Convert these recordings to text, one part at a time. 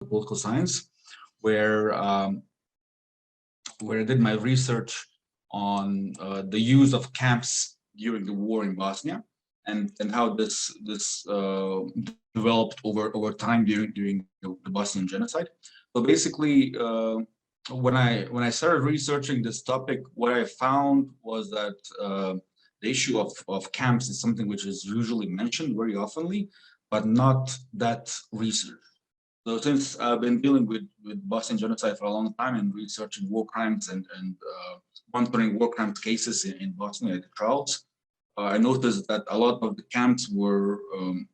political science, where I did my research on the use of camps during the war in Bosnia, and how this developed over time during the Bosnian genocide. So basically, when I started researching this topic, what I found was that the issue of camps is something which is usually mentioned very oftenly, but not that researched. So since I've been dealing with Bosnian genocide for a long time and researching war crimes and monitoring war crimes cases in Bosnia at the trials, I noticed that a lot of the camps were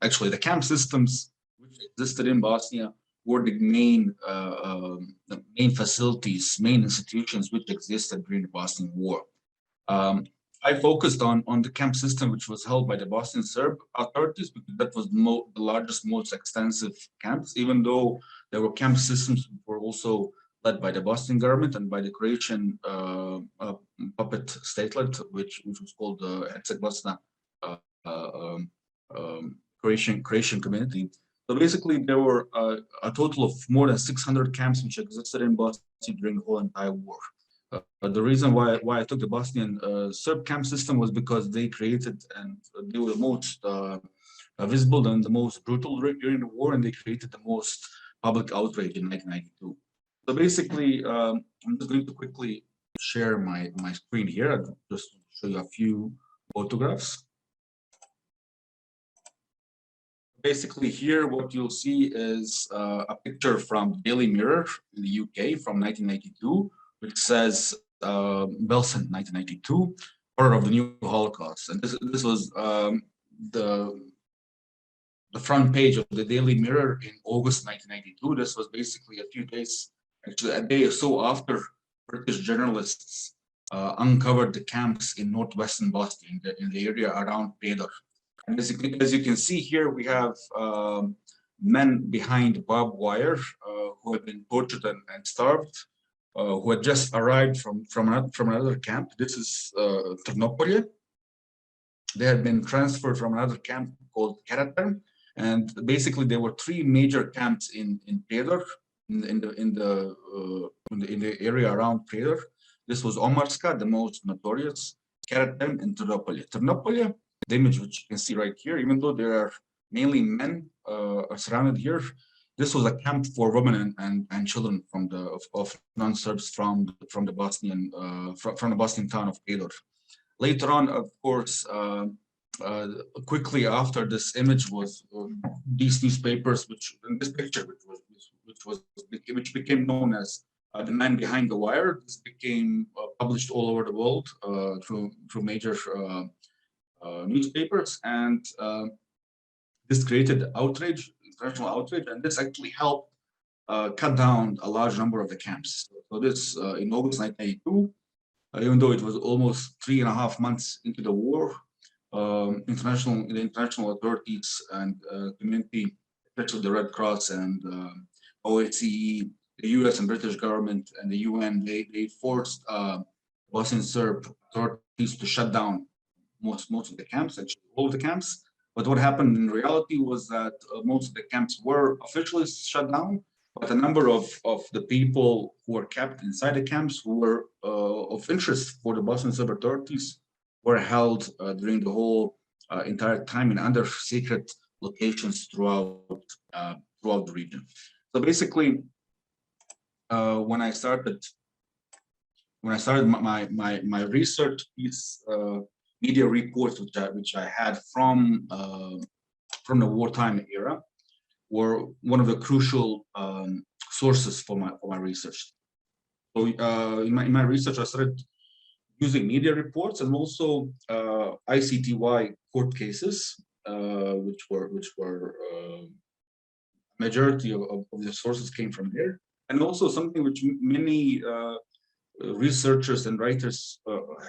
actually the camp systems which existed in Bosnia were the main facilities, main institutions which existed during the Bosnian War. I focused on the camp system which was held by the Bosnian Serb authorities, because that was the largest, most extensive camps, even though there were camp systems which were also led by the Bosnian government and by the Croatian puppet statelet, which was called the Herceg Bosna Croatian community. So basically, there were a total of more than 600 camps which existed in Bosnia during the whole entire war. The reason why I took the Bosnian Serb camp system was because they created, and they were the most visible and the most brutal during the war, and they created the most public outrage in 1992. So basically, I'm just going to quickly share my screen here. I'll just show you a few photographs. Basically, here what you'll see is a picture from Daily Mirror in the UK from 1992, which says Belsen 1992, horror of the new Holocaust. And this was the front page of the Daily Mirror in August 1992. This was basically a few days, actually a day or so after British journalists uncovered the camps in northwestern Bosnia, in the area around Pedor. And as you can see here, we have men behind barbed wire who have been tortured and starved, who had just arrived from another camp. This is Trnopolje. They had been transferred from another camp called Keratin, and basically there were three major camps in Pedor, in the area around Pedor. This was Omarska, the most notorious, Keratin, and Trnopolje. Trnopolje, the image which you can see right here, even though there are mainly men surrounded here, this was a camp for women and children of non-Serbs from the Bosnian town of Pedor. Later on, of course, quickly after this image was these newspapers, which in this picture, which became known as the man behind the wire, this became published all over the world through major newspapers, and this created outrage, international outrage, and this actually helped cut down a large number of the camps. So this in August 1992, even though it was almost 3.5 months into the war, the international authorities and community, especially the Red Cross and OSCE, the US and British government and the UN, they forced Bosnian Serb authorities to shut down most of the camps, actually all of the camps. But what happened in reality was that most of the camps were officially shut down, but a number of the people who were kept inside the camps, who were of interest for the Bosnian Serb authorities, were held during the whole entire time in other secret locations throughout the region. So basically, when I started my research, these media reports which I had from the wartime era were one of the crucial sources for my research. So in my research, I started using media reports and also ICTY court cases, which were majority of the sources came from there, and also something which many researchers and writers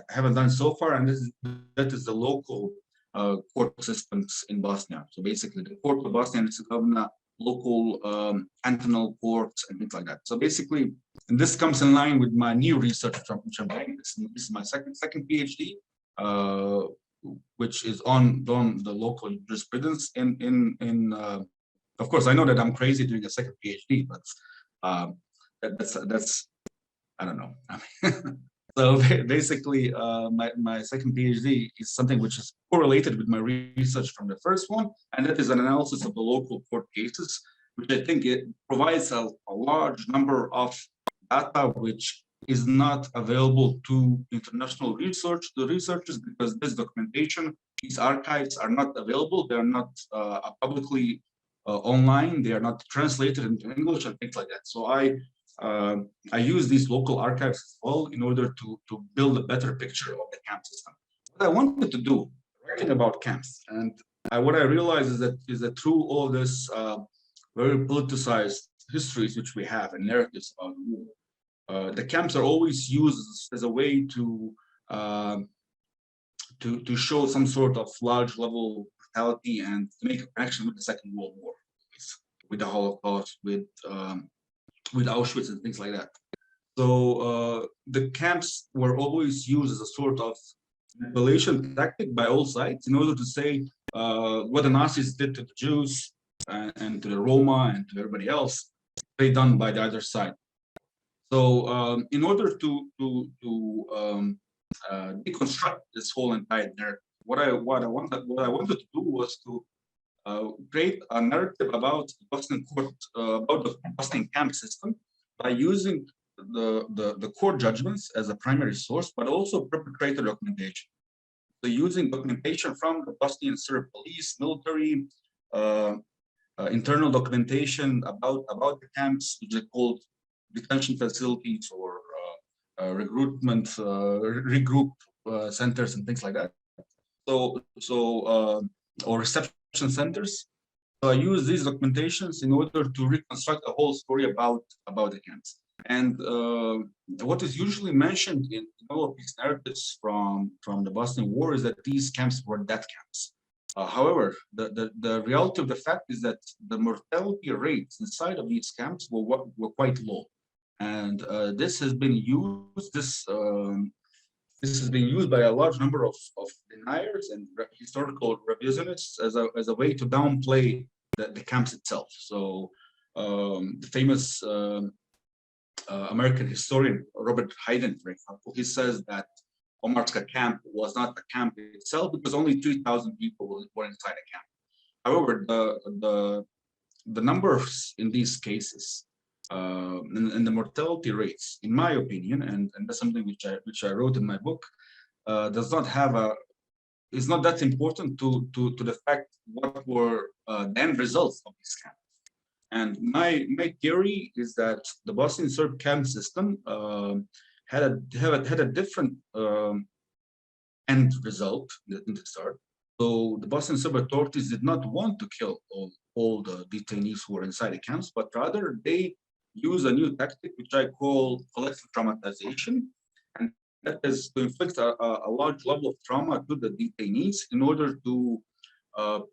haven't done so far, and that is the local court systems in Bosnia. So basically, the court of Bosnia and Herzegovina, local cantonal courts, and things like that. So basically, and this comes in line with my new research, which I'm doing. This is my second PhD, which is on the local jurisprudence in of course, I know that I'm crazy doing a second PhD, but that's I don't know. So basically, my second PhD is something which is correlated with my research from the first one, and that is an analysis of the local court cases, which I think it provides a large number of data which is not available to international researchers, because this documentation, these archives are not available. They are not publicly online. They are not translated into English and things like that. So I use these local archives as well in order to build a better picture of the camp system. What I wanted to do, writing about camps, and what I realized is that through all this very politicized histories which we have and narratives about the war, the camps are always used as a way to show some sort of large level brutality and to make a connection with the Second World War, with the Holocaust, with Auschwitz and things like that. So the camps were always used as a sort of manipulation tactic by all sides in order to say what the Nazis did to the Jews and to the Roma and to everybody else, they done by the other side. So in order to deconstruct this whole entire narrative, what I wanted to do was to create a narrative about the Bosnian court, about the Bosnian camp system, by using the court judgments as a primary source, but also perpetrator documentation. So using documentation from the Bosnian Serb police, military, internal documentation about the camps, which are called detention facilities or recruitment, regroup centers and things like that. Or reception centers. So I use these documentations in order to reconstruct a whole story about the camps. And what is usually mentioned in all of these narratives from the Bosnian War is that these camps were death camps. However, the reality of the fact is that the mortality rates inside of these camps were quite low. And this has been used, this has been used by a large number of deniers and historical revisionists as a way to downplay the camps itself. So the famous American historian Robert Hayden, for example, he says that Omarska camp was not a camp itself because only 3,000 people were inside a camp. However, the numbers in these cases and the mortality rates, in my opinion, and that's something which I wrote in my book, does not have is not that important to the fact what were the end results of these camps. And my theory is that the Bosnian Serb camp system had a different end result in the start. So the Bosnian Serb authorities did not want to kill all the detainees who were inside the camps, but rather they use a new tactic, which I call collective traumatization, and that is to inflict a large level of trauma to the detainees in order to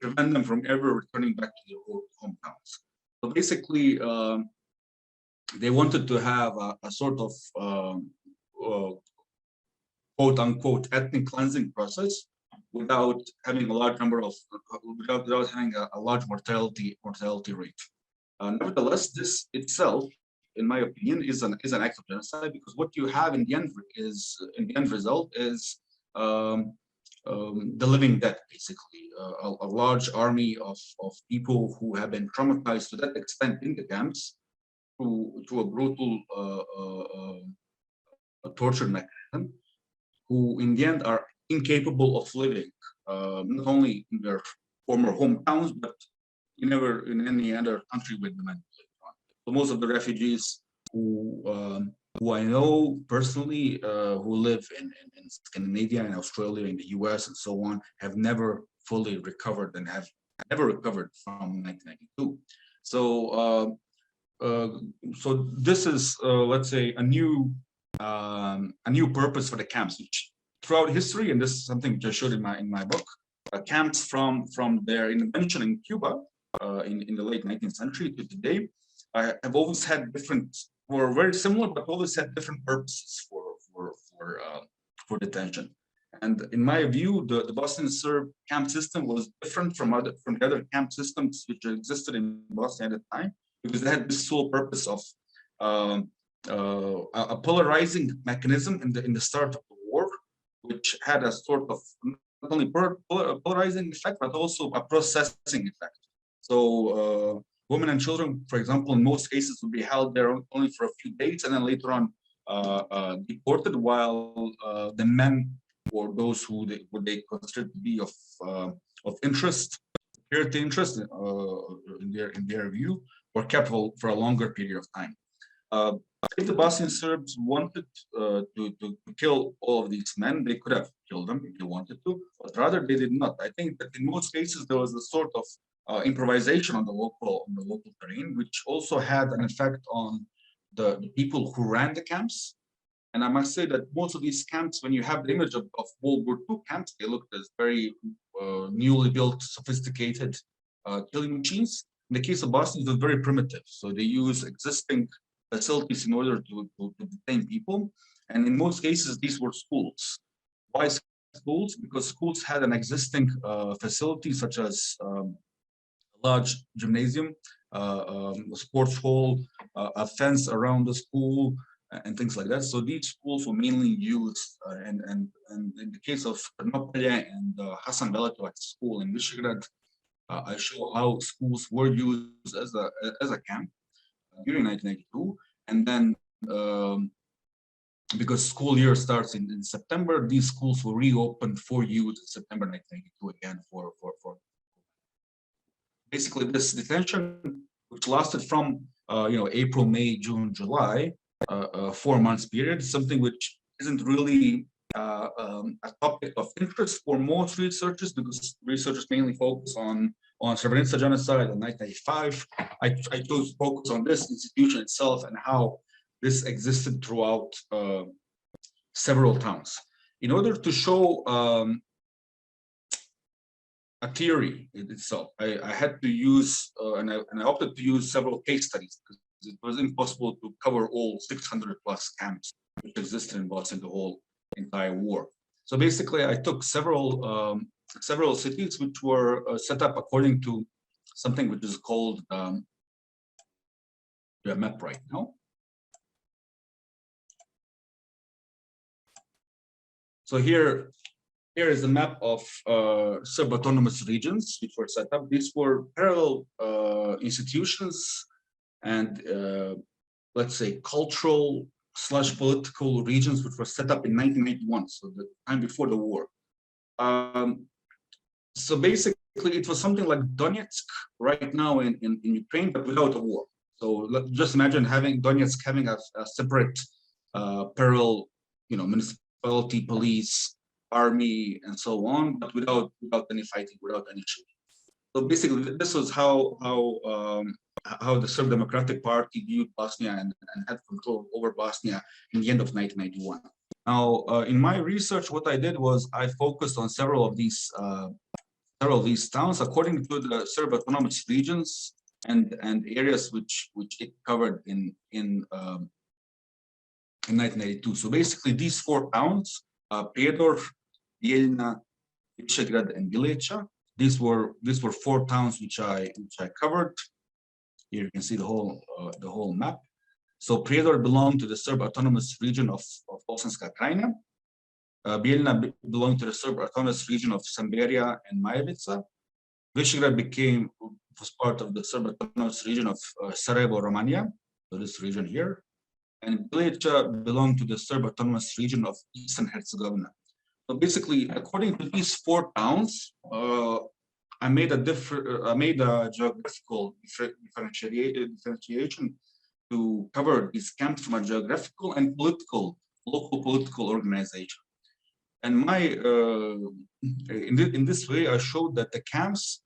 prevent them from ever returning back to their hometowns. So basically, they wanted to have a sort of quote unquote ethnic cleansing process without having a large number of without having a large mortality rate. Nevertheless, this itself, in my opinion, is an act of genocide, because what you have in the end result is the living dead, basically, a large army of people who have been traumatized to that extent in the camps through a brutal torture mechanism, who in the end are incapable of living not only in their former hometowns, but in any other country with them. So most of the refugees who I know personally, who live in Scandinavia and Australia, in the US and so on, have never fully recovered and have never recovered from 1992. So this is, let's say, a new purpose for the camps, which throughout history, and this is something which I showed in my book, camps from their invention in Cuba in the late 19th century to today have always had were very similar, but always had different purposes for detention. And in my view, the Bosnian Serb camp system was different from the other camp systems which existed in Bosnia at the time, because they had this sole purpose of a polarizing mechanism in the start of the war, which had a sort of not only polarizing effect but also a processing effect. So women and children, for example, in most cases would be held there only for a few days and then later on deported, while the men or those who they considered to be of interest, security interest in their view, were kept for a longer period of time. If the Bosnian Serbs wanted to kill all of these men, they could have killed them if they wanted to, but rather they did not. I think that in most cases there was a sort of improvisation on the local terrain, which also had an effect on the people who ran the camps. And I must say that most of these camps, when you have the image of World War II camps, they looked as very newly built, sophisticated killing machines. In the case of Bosnia, it was very primitive. So they use existing facilities in order to detain people. And in most cases, these were schools. Why schools? Because schools had an existing facility, such as a large gymnasium, a sports hall, a fence around the school, and things like that. So these schools were mainly used, and in the case of Ternopilje and Hasan Veletovac school in Visegrad, I show how schools were used as a camp during 1992, and then because school year starts in September, these schools were reopened for use in September 1992 again for basically this detention, which lasted from April, May, June, July. 4 months period, something which isn't really a topic of interest for most researchers, because researchers mainly focus on Srebrenica genocide in 1995. I chose to focus on this institution itself and how this existed throughout several towns. In order to show a theory in itself, I had to use, and I opted to use several case studies, because it was impossible to cover all 600 plus camps which existed in Bosnia the whole entire war. So basically, I took several cities which were set up according to something which is called the map right now. So here is the map of Serb autonomous regions which were set up. These were parallel institutions and let's say cultural / political regions which were set up in 1991, so the time before the war. So basically, it was something like Donetsk right now in Ukraine, but without a war. So just imagine having Donetsk having a separate parallel, municipality, police, army, and so on, but without any fighting, without any shooting. So basically, this was how the Serb Democratic Party viewed Bosnia and had control over Bosnia in the end of 1991. Now, in my research, what I did was I focused on several of these towns according to the Serb autonomous regions and areas which it covered in 1992. So basically, these 4 towns, Prijedor, Bijeljina, Visegrad, and Bileća. These were 4 towns which I covered. Here you can see the whole map. So Prijedor belonged to the Serb autonomous region of Bosanska Krajina. Bijeljina belonged to the Serb autonomous region of Samberija and Majevica. Visegrad was part of the Serb autonomous region of Sarajevo, Romania, so this region here. And Bileća belonged to the Serb autonomous region of Eastern Herzegovina. So basically, according to these 4 towns, I made a geographical differentiation to cover these camps from a geographical and local political organization. And in this way, I showed that the camps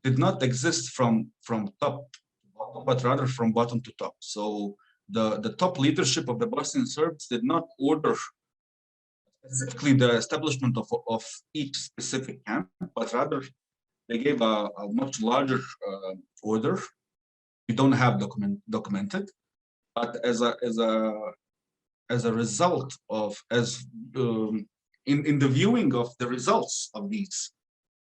did not exist from top to bottom, but rather from bottom to top. So the top leadership of the Bosnian Serbs did not order specifically the establishment of each specific camp, but rather they gave a much larger order. We don't have documented, but as a result of in the viewing of the results of these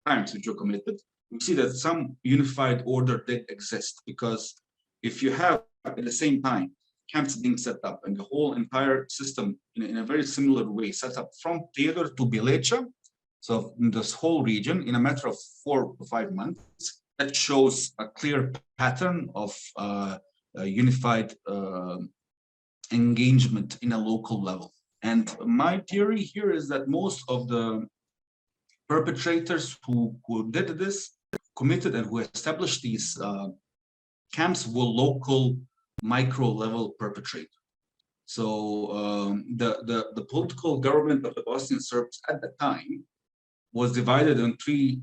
crimes which were committed, we see that some unified order did exist, because if you have at the same time camps being set up and the whole entire system in a very similar way set up from Prijedor to Bileća, so in this whole region in a matter of 4 to 5 months, that shows a clear pattern of unified engagement in a local level. And my theory here is that most of the perpetrators who did this, committed and who established these camps were local micro-level perpetrators. So the political government of the Bosnian Serbs at the time was divided on three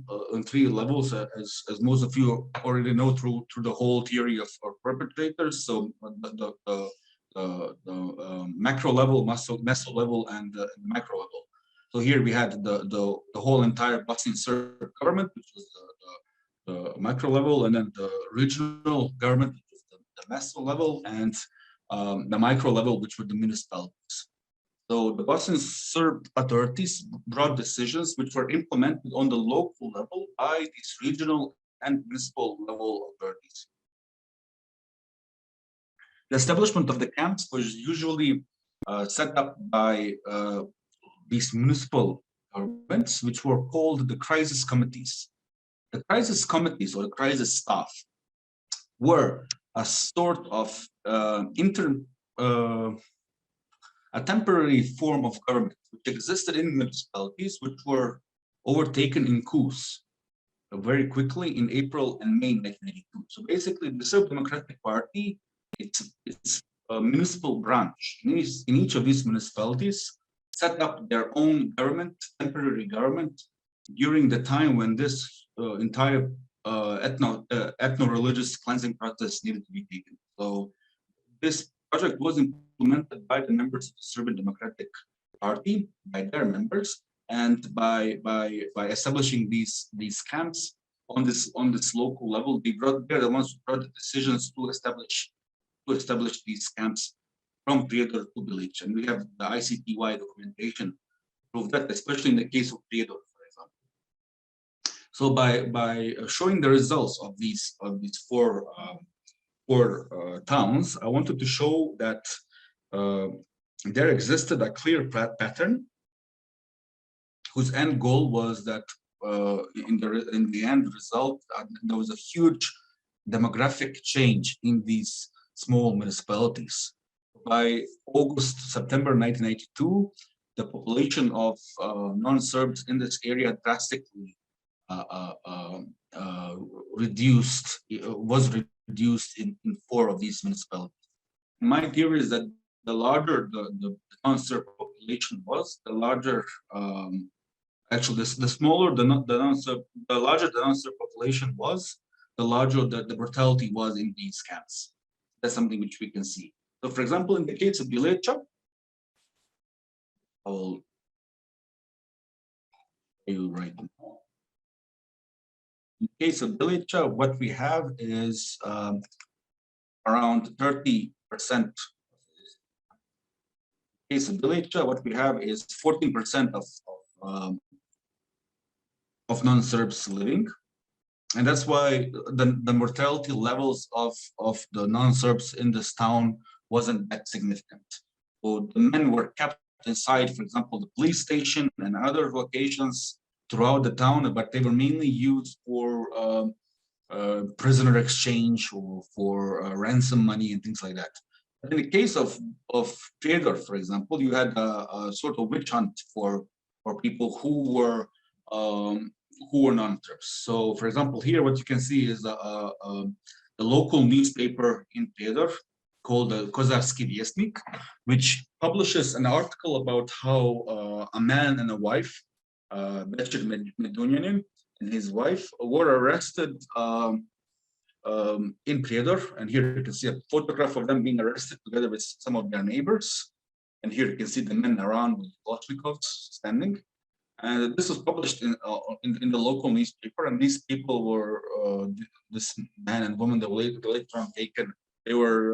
levels, as most of you already know through the whole theory of perpetrators. So the macro level, meso level, and the macro level. So here we had the whole entire Bosnian Serb government, which was the macro level, and then the regional government, which was the meso level, and the micro level, which were the municipalities. So the Bosnian Serb authorities brought decisions which were implemented on the local level by these regional and municipal level authorities. The establishment of the camps was usually set up by these municipal governments, which were called the crisis committees. The crisis committees, or the crisis staff, were a sort of a temporary form of government which existed in municipalities, which were overtaken in coups very quickly in April and May 1982. So basically, the Serb Democratic Party, it's a municipal branch in each of these municipalities, set up their own government, temporary government, during the time when this entire ethno-religious cleansing process needed to be taken. So this project was implemented by the members of the Serbian Democratic Party, by their members, and by establishing these camps on this local level. They're the ones who brought the decisions to establish these camps from Prijedor to Bileća. And we have the ICTY documentation to prove that, especially in the case of Prijedor, for example. So by showing the results of these four towns, I wanted to show that there existed a clear pattern whose end goal was that in the end result, there was a huge demographic change in these small municipalities. By September 1992, the population of non-Serbs in this area drastically was reduced in 4 of these municipalities. My theory is that the larger the non-Serb population was, the larger, actually, the smaller the larger the non-Serb population was, the larger the brutality was in these camps. That's something which we can see. So, for example, in the case of Bileća, I will show you right now. In the case of Bileća, what we have is around 30%. In the case of Bileća, what we have is 14% of non-Serbs living. And that's why the mortality levels of the non-Serbs in this town wasn't that significant. So the men were kept inside, for example, the police station and other locations throughout the town, but they were mainly used for prisoner exchange or for ransom money and things like that. But in the case of Prijedor, for example, you had a sort of witch hunt for people who were non-Serbs. So, for example, here what you can see is the local newspaper in Prijedor called the Kozarski Vjesnik, which publishes an article about how a man and a wife, Bečir Medunjanin and his wife, were arrested in Prijedor. And here you can see a photograph of them being arrested together with some of their neighbors. And here you can see the men around with Kalashnikovs standing. And this was published in the local newspaper. And these people were, this man and woman that were later on taken, they were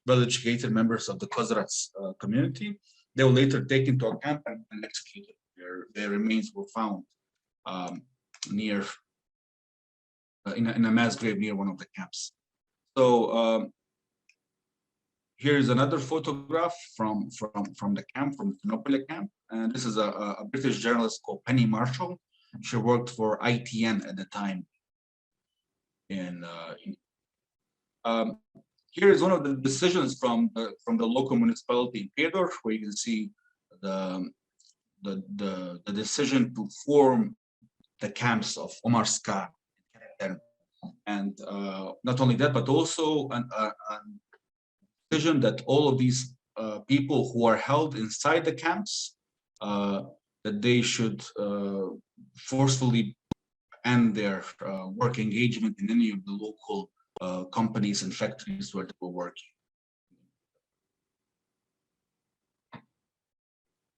well-educated members of the Kozarac community. They were later taken to a camp and executed. their remains were found near in a mass grave near one of the camps. So here is another photograph from the camp, from the Humiliate camp, and this is a British journalist called Penny Marshall. She worked for ITN at the time. Here is one of the decisions from the local municipality in Prijedor, where you can see the decision to form the camps of Omarska and not only that, but also an decision that all of these people who are held inside the camps, that they should forcefully end their work engagement in any of the local companies and factories where they were working.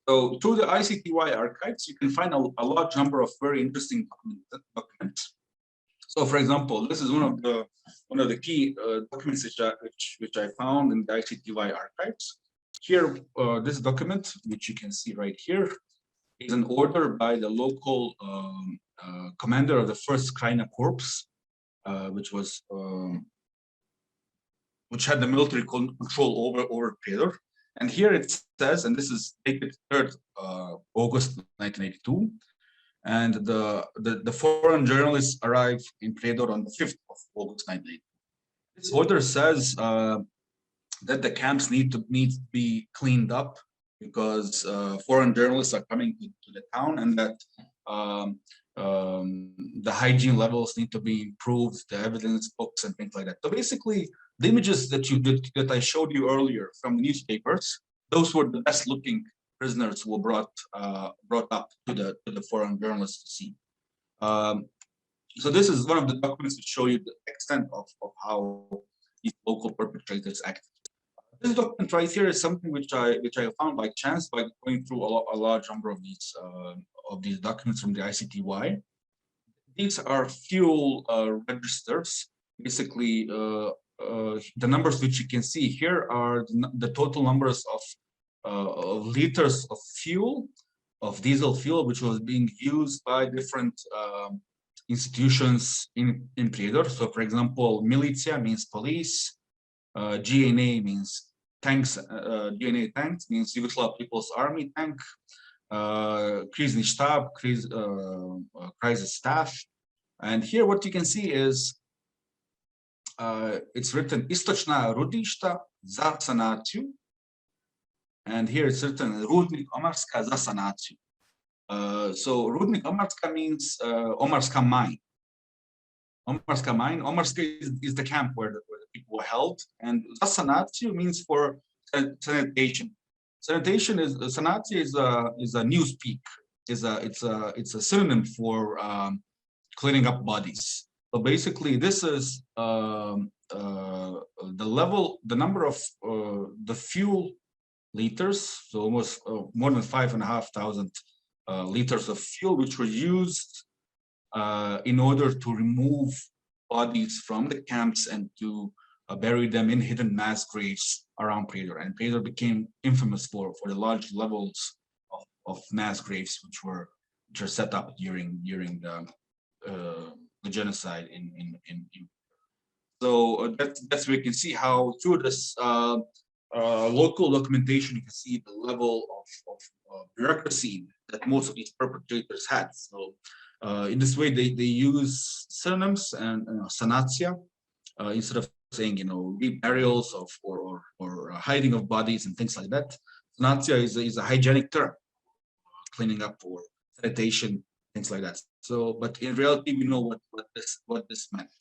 So through the ICTY archives, you can find a large number of very interesting documents. So, for example, this is one of the key documents which I found in the ICTY archives. Here, this document, which you can see right here, is an order by the local commander of the 1st Krajina Corps, which had the military control over Prijedor. And here it says, and this is dated 3rd August 1982, and the foreign journalists arrived in Prijedor on the 5th of August 1982. This order says that the camps need to be cleaned up because foreign journalists are coming to the town, and that the hygiene levels need to be improved, the evidence books and things like that. So basically, the images that I showed you earlier from the newspapers, those were the best looking prisoners who were brought up to the foreign journalists to see. So this is one of the documents to show you the extent of how these local perpetrators acted. This document right here is something which I found by chance by going through a large number of these documents from the ICTY. These are fuel registers. Basically, the numbers which you can see here are the total numbers of liters of fuel, of diesel fuel, which was being used by different institutions in Prijedor. So, for example, militia means police, GNA means tanks, GNA tanks means Yugoslav People's Army tank, Krizni Štab, crisis staff. And here what you can see is it's written Istočna rudišta za sanaciju. And here it's written Rudnik Omarska za sanaciju. So Rudnik Omarska means Omarska mine. Omarska mine. Omarska is the camp where the people were held, and za sanaciju means for sanitation. Sanitation is sanaciju is a newspeak. It's a synonym for cleaning up bodies. So basically, this is the number of the fuel liters, so almost more than 5,500 liters of fuel, which were used in order to remove bodies from the camps and to bury them in hidden mass graves around Prijedor. And Prijedor became infamous for the large levels of mass graves which were set up during the genocide in so that's where you can see how through this local documentation you can see the level of bureaucracy that most of these perpetrators had. So in this way they use synonyms and sanacija instead of saying reburials of or hiding of bodies and things like that. Sanacija is a hygienic term, cleaning up or sanitation, things like that. So, but in reality, we know what this meant.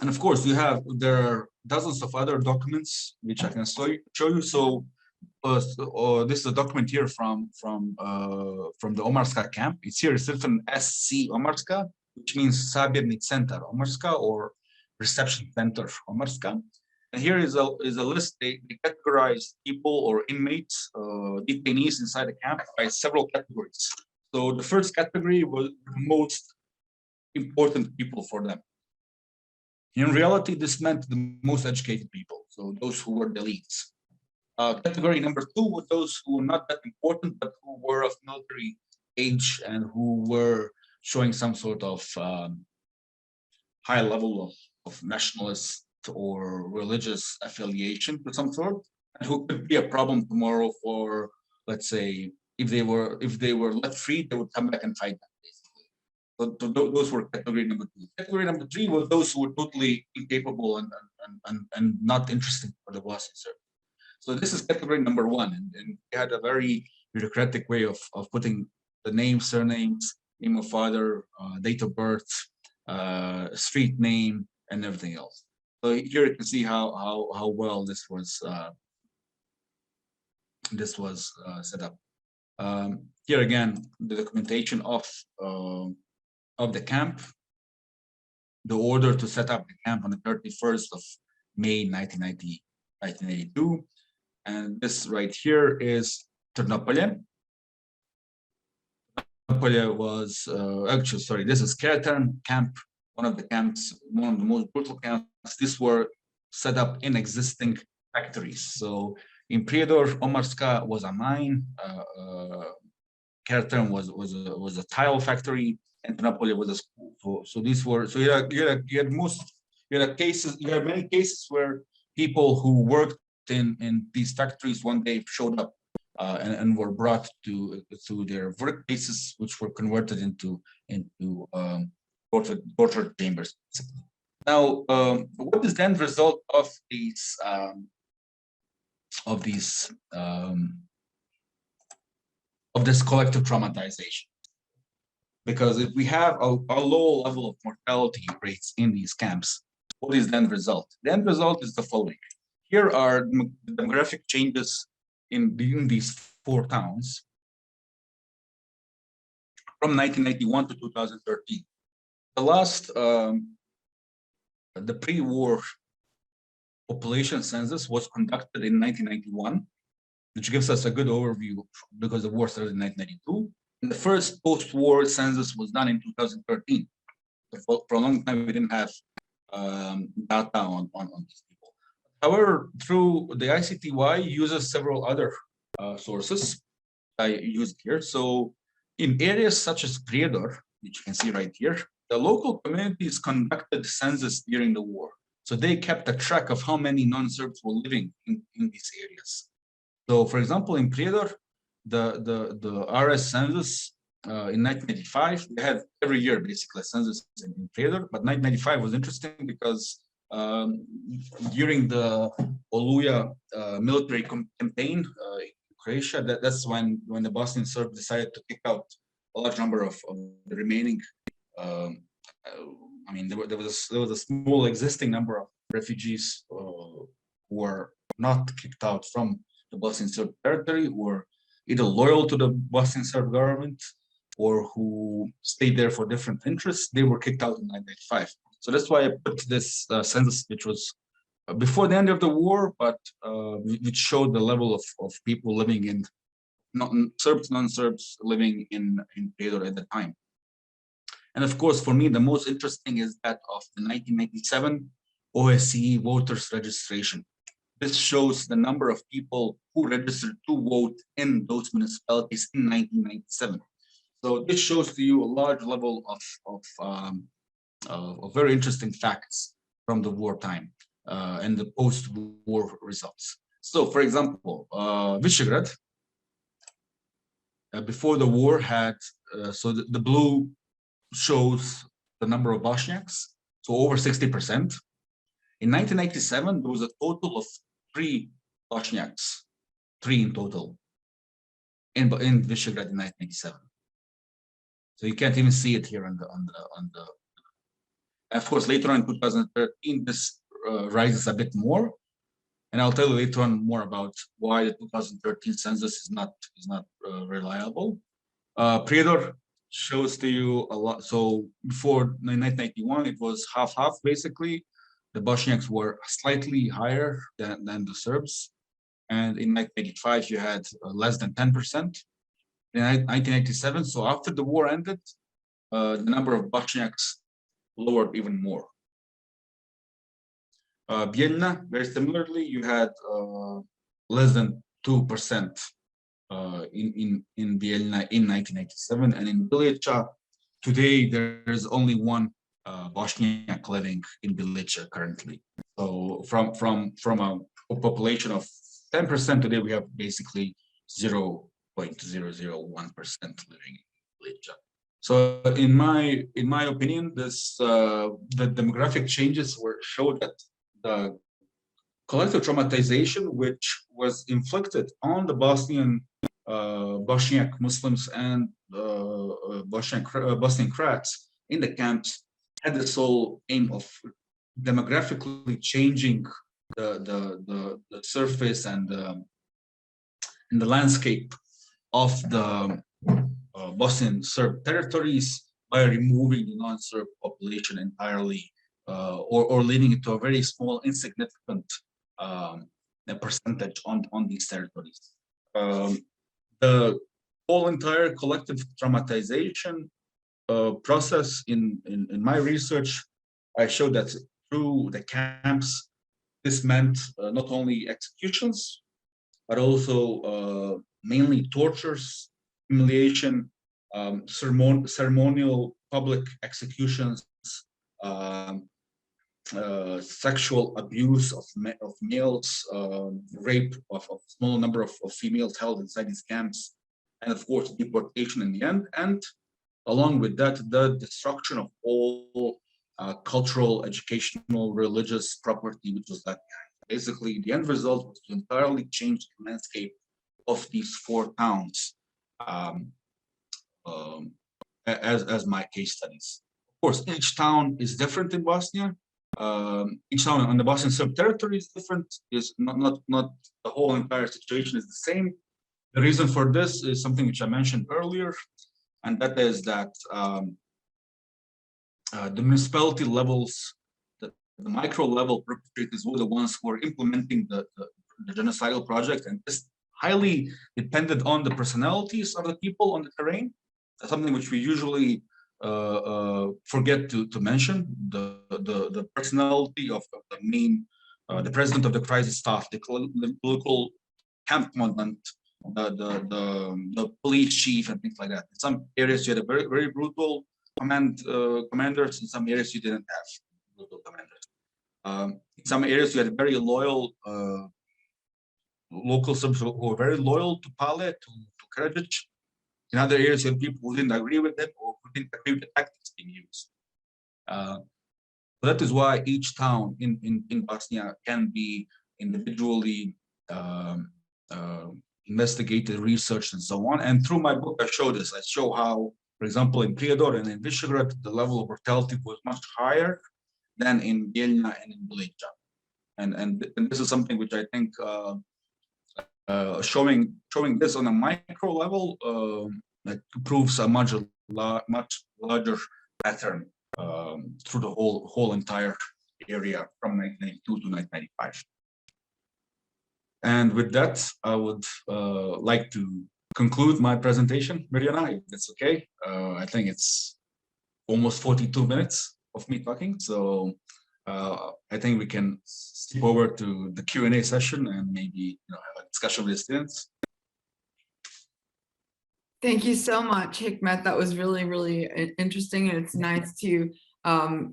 And of course, there are dozens of other documents which I can show you. So, this is a document here from the Omarska camp. It's here. It's written SC Omarska, which means Sabirni Center Omarska or Reception Center Omarska. And here is a list. They categorize people or inmates, detainees inside the camp by several categories. So the first category was the most important people for them. In reality, this meant the most educated people, so those who were the elites. Category number two were those who were not that important, but who were of military age and who were showing some sort of high level of nationalist or religious affiliation to some sort, and who could be a problem tomorrow for, let's say, if they were let free, they would come back and fight them, basically. So those were category number two. Category number three were those who were totally incapable and not interested for the Bosnian Serbs. So this is category number one, and we had a very bureaucratic way of putting the names, surnames, name of father, date of birth, street name, and everything else. So here you can see how well this was set up. Here again, the documentation of the camp, the order to set up the camp on the 31st of May 1982. And this right here is Ternopolje. Ternopolje was actually, sorry, this is Keratin Camp, one of the camps, one of the most brutal camps. These were set up in existing factories. So in Prijedor, Omarska was a mine, Keratin was a tile factory, and Ternopolje was a school. So these were, so you had many cases where people who worked in these factories one day showed up and were brought to their workplaces, which were converted into torture chambers. Now, what is then the result of these of this collective traumatization? Because if we have a low level of mortality rates in these camps, what is then the result? The end result is the following. Here are the demographic changes in these four towns from 1991 to 2013. The last, the pre-war population census was conducted in 1991, which gives us a good overview because the war started in 1992. And the first post-war census was done in 2013. For a long time, we didn't have data on these people. However, through the ICTY uses several other sources I used here. So in areas such as Prijedor, which you can see right here, the local communities conducted census during the war. So they kept a track of how many non-Serbs were living in these areas. So for example, in Prijedor, the RS census in 1995, they had every year basically a census in Prijedor, but 1995 was interesting because during the Oluja military campaign in Croatia, that's when the Bosnian Serbs decided to kick out a large number of the remaining. I mean, there was a small existing number of refugees who were not kicked out from the Bosnian Serb territory, who were either loyal to the Bosnian Serb government or who stayed there for different interests. They were kicked out in 1995. So that's why I put this census, which was before the end of the war, but which showed the level of people living in, Serbs, non-Serbs living in Prijedor at the time. And of course, for me, the most interesting is that of the 1997 OSCE voters registration. This shows the number of people who registered to vote in those municipalities in 1997. So this shows to you a large level of very interesting facts from the wartime and the post-war results. So, for example, Visegrad, before the war had, so the blue shows the number of Bosniaks, so over 60%. In 1997, there was a total of 3 Bosniaks, 3 in total, in Visegrad in 1997. So you can't even see it here on the. Of course, later on in 2013, this rises a bit more, and I'll tell you later on more about why the 2013 census is not reliable. Prijedor shows to you a lot. So before 1991, it was half-half basically. The Bosniaks were slightly higher than the Serbs, and in 1985 you had less than 10%. In 1987, so after the war ended, the number of Bosniaks lowered even more. Bijeljina, very similarly, you had less than 2% in Bijeljina in 1987, and in Bilica today there is only one Bosniak living in Bilica currently. So from a population of 10%, today we have basically 0.001% living in Bilica. So in my opinion, this the demographic changes showed that the collective traumatization which was inflicted on the Bosniak Muslims and Bosnian Croats in the camps had the sole aim of demographically changing the surface and the landscape of the Bosnian Serb territories by removing the non-Serb population entirely, or leading it to a very small, insignificant percentage on these territories. The whole entire collective traumatization process in my research, I showed that through the camps, this meant not only executions, but also mainly tortures, humiliation, ceremonial public executions, sexual abuse of males, rape of a small number of females held inside these camps, and of course deportation in the end. And along with that, the destruction of all cultural, educational, religious property, which was that basically the end result was to entirely change the landscape of these 4 towns as my case studies. Of course, each town is different in Bosnia. Each town on the Bosnian Serb territory is different. Is not the whole entire situation is the same. The reason for this is something which I mentioned earlier, and that is that the municipality levels, the micro level perpetrators were the ones who were implementing the genocidal project, and this highly depended on the personalities of the people on the terrain. That's something which we usually forget to mention. The personality of the main, the president of the crisis staff, the local camp commandant, the police chief, and things like that. In some areas you had a very brutal commanders. In some areas you didn't have brutal commanders. In some areas you had very loyal local Serbs who were very loyal to Pale, to Karčić. In other areas you had people who didn't agree with them or who didn't agree with the tactics being used. That is why each town in Bosnia can be individually investigated, researched, and so on. And through my book, I show this. I show how, for example, in Prijedor and in Visegrad, the level of brutality was much higher than in Bijeljina and in Bilica. And this is something which I think showing this on a micro level proves a much larger pattern through the whole entire area from 1992 to 1995. And with that, I would like to conclude my presentation, Mirjana, if it's okay. I think it's almost 42 minutes of me talking, so I think we can skip over to the Q&A session and maybe have a discussion with the students. Thank you so much, Hikmet. That was really, really interesting, and it's nice to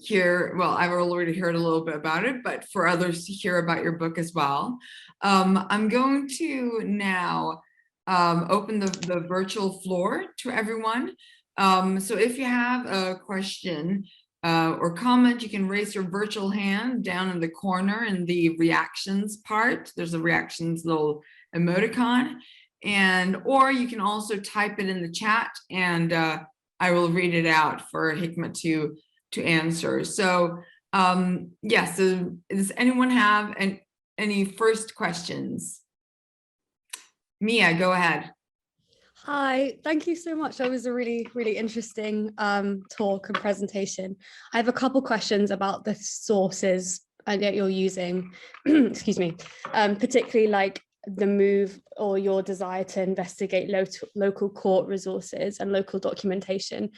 hear. Well, I've already heard a little bit about it, but for others to hear about your book as well. I'm going to now open the virtual floor to everyone. So if you have a question or comment, you can raise your virtual hand down in the corner in the reactions part. There's a reactions little emoticon. Or you can also type it in the chat, and I will read it out for Hikmet to answer. So yes, so does anyone have any first questions? Mia, go ahead. Hi, thank you so much. That was a really, really interesting talk and presentation. I have a couple questions about the sources that you're using, excuse me, particularly like the move or your desire to investigate local court resources and local documentation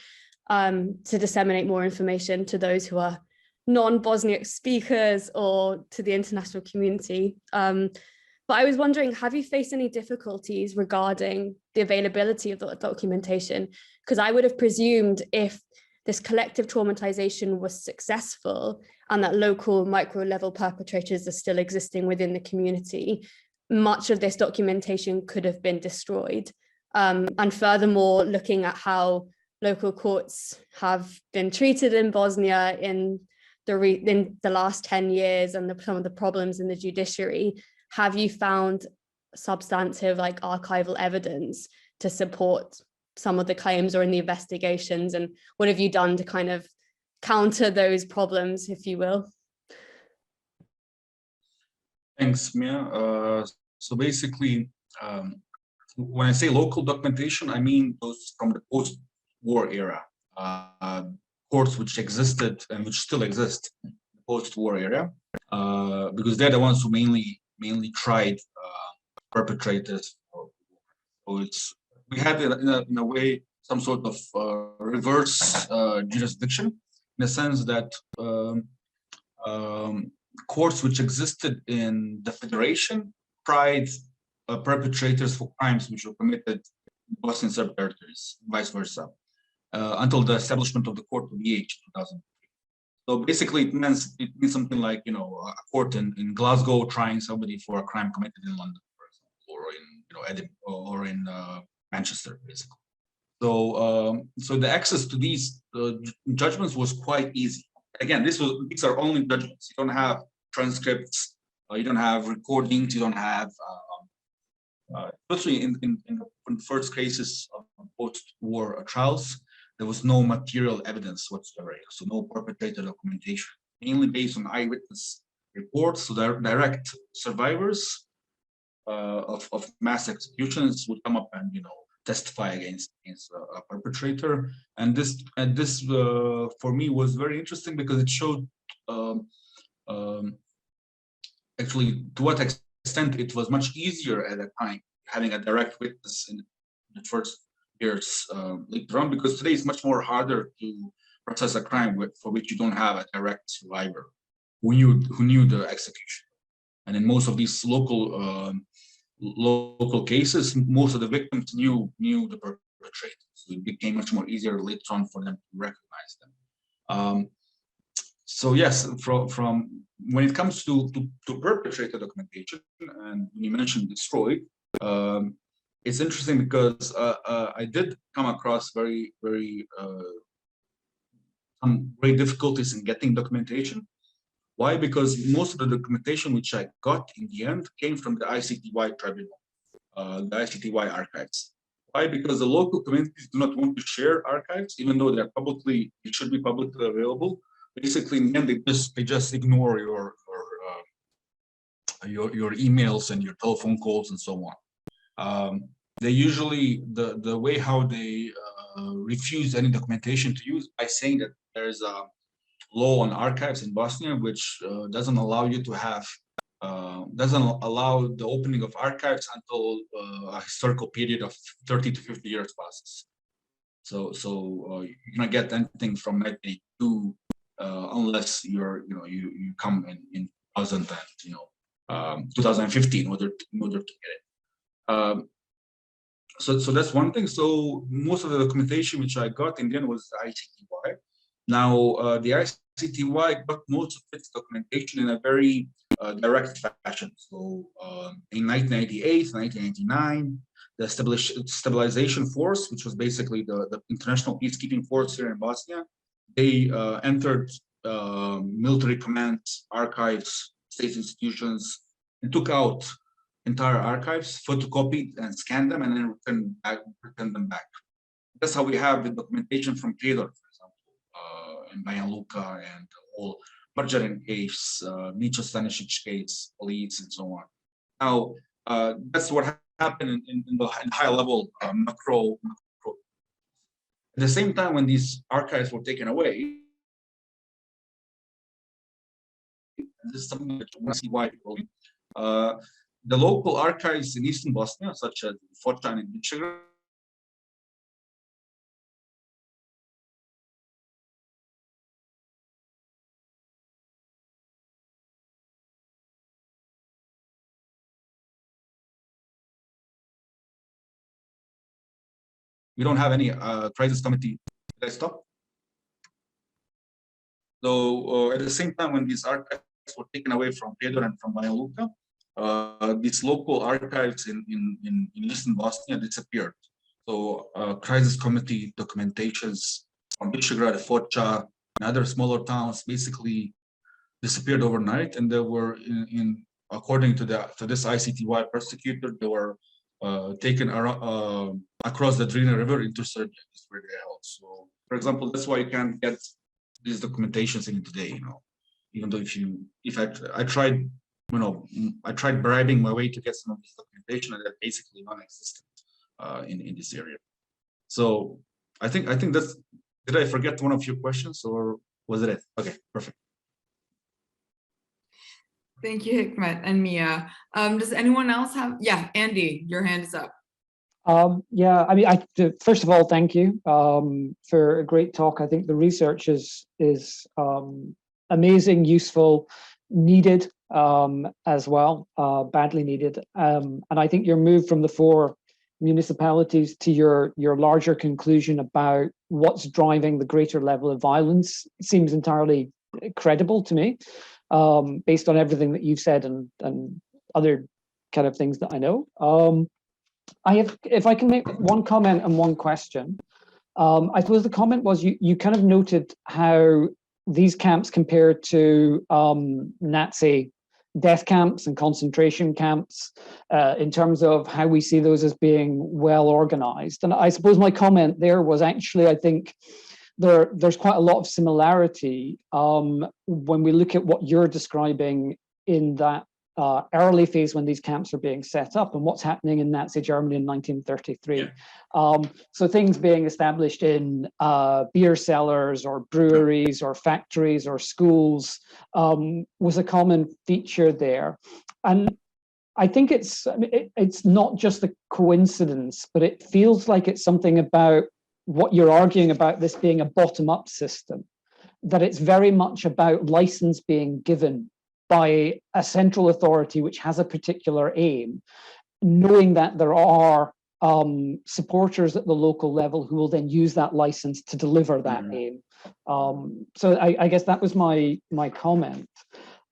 to disseminate more information to those who are non-Bosniak speakers or to the international community. But I was wondering, have you faced any difficulties regarding the availability of the documentation? Because I would have presumed if this collective traumatization was successful and that local micro level perpetrators are still existing within the community, much of this documentation could have been destroyed. And furthermore, looking at how local courts have been treated in Bosnia in the last 10 years and some of the problems in the judiciary, have you found substantive like archival evidence to support some of the claims or in the investigations, and what have you done to kind of counter those problems, if you will? Thanks, Mia. So basically, when I say local documentation, I mean those from the post-war era, courts which existed and which still exist in the post-war era, because they're the ones who mainly tried perpetrators. So we have in a way some sort of reverse jurisdiction, in the sense that courts which existed in the federation tried perpetrators for crimes which were committed in Bosnian Serb territories, vice versa, until the establishment of the court of the age in 2003. So basically, it means something like, you know, a court in Glasgow trying somebody for a crime committed in London, for example, or in, you know, Edinburgh or in Manchester, basically. So the access to these judgments was quite easy. Again, these are only judgments. You don't have transcripts, you don't have recordings, you don't have, especially in the first cases of post-war trials, there was no material evidence whatsoever, so no perpetrator documentation, mainly based on eyewitness reports. So direct survivors of mass executions would come up and, you know, testify against a perpetrator. And this for me was very interesting, because it showed actually to what extent it was much easier at that time having a direct witness in the first years later on, because today it's much more harder to process a crime for which you don't have a direct survivor who knew the execution. And in most of these local cases, most of the victims knew the perpetrators. So it became much more easier later on for them to recognize them. So yes, from when it comes to perpetrator documentation, and you mentioned destroyed, it's interesting because I did come across some great difficulties in getting documentation. Why? Because most of the documentation which I got in the end came from the ICTY tribunal, the ICTY archives. Why? Because the local communities do not want to share archives, even though it should be publicly available. Basically, in the end, they just ignore your emails and your telephone calls and so on. They usually, the way how they refuse any documentation to use by saying that there's a law on archives in Bosnia which doesn't allow you to have, doesn't allow the opening of archives until a historical period of 30 to 50 years passes. So you're gonna get anything from 1982 unless you come in 2000 and 2015 in order to get it. So that's one thing. So most of the documentation which I got in the end was ICTY. Now the ICTY got most of its documentation in a very direct fashion. So in 1998, 1999, the stabilization force, which was basically the international peacekeeping force here in Bosnia, they entered military commands, archives, state institutions, and took out entire archives, photocopied and scanned them, and then returned them back. That's how we have the documentation from Taylor, for example, in Banja Luka and all Marjarin case, Micho Stanisic case, police, and so on. Now, that's what happened in the high level macro. At the same time, when these archives were taken away, and this is something that you want to see why the local archives in Eastern Bosnia, such as Foča and Visegrad, we don't have any crisis committee. Did I stop? So at the same time, when these archives were taken away from Pedro and from Banja Luka, these local archives in Eastern Bosnia disappeared. So crisis committee documentations from Visegrad, Foča, and other smaller towns basically disappeared overnight, and they were according to this ICTY prosecutor, they were taken around, across the Drina River into Serbia, where they held. So, for example, that's why you can't get these documentations in today. Even though if I tried, I tried bribing my way to get some of this documentation, and they're basically non-existent in this area. So I think that's. Did I forget one of your questions, or was it? Okay, perfect. Thank you, Hikmet and Mia. Does anyone else have? Yeah, Andy, your hand is up. Yeah, I mean, first of all, thank you for a great talk. I think the research is amazing, useful, needed as well, badly needed. And I think your move from the 4 municipalities to your larger conclusion about what's driving the greater level of violence seems entirely credible to me, based on everything that you've said and other kind of things that I know. If I can make one comment and one question, I suppose the comment was you kind of noted how these camps compare to Nazi death camps and concentration camps in terms of how we see those as being well organized. And I suppose my comment there was actually, I think there's quite a lot of similarity when we look at what you're describing in that early phase when these camps are being set up and what's happening in Nazi Germany in 1933. Yeah. So things being established in beer cellars or breweries or factories or schools was a common feature there. And I think it's not just a coincidence, but it feels like it's something about what you're arguing about this being a bottom-up system, that it's very much about license being given by a central authority which has a particular aim, knowing that there are supporters at the local level who will then use that license to deliver that aim. So I guess that was my comment.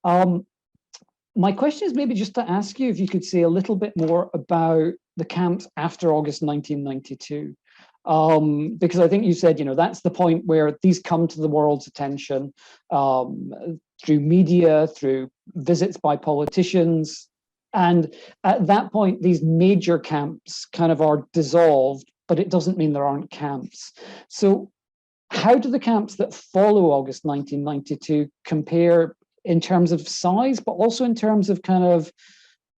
My question is maybe just to ask you if you could say a little bit more about the camps after August 1992. Because I think you said, that's the point where these come to the world's attention through media, through visits by politicians. And at that point, these major camps kind of are dissolved, but it doesn't mean there aren't camps. So how do the camps that follow August 1992 compare in terms of size, but also in terms of kind of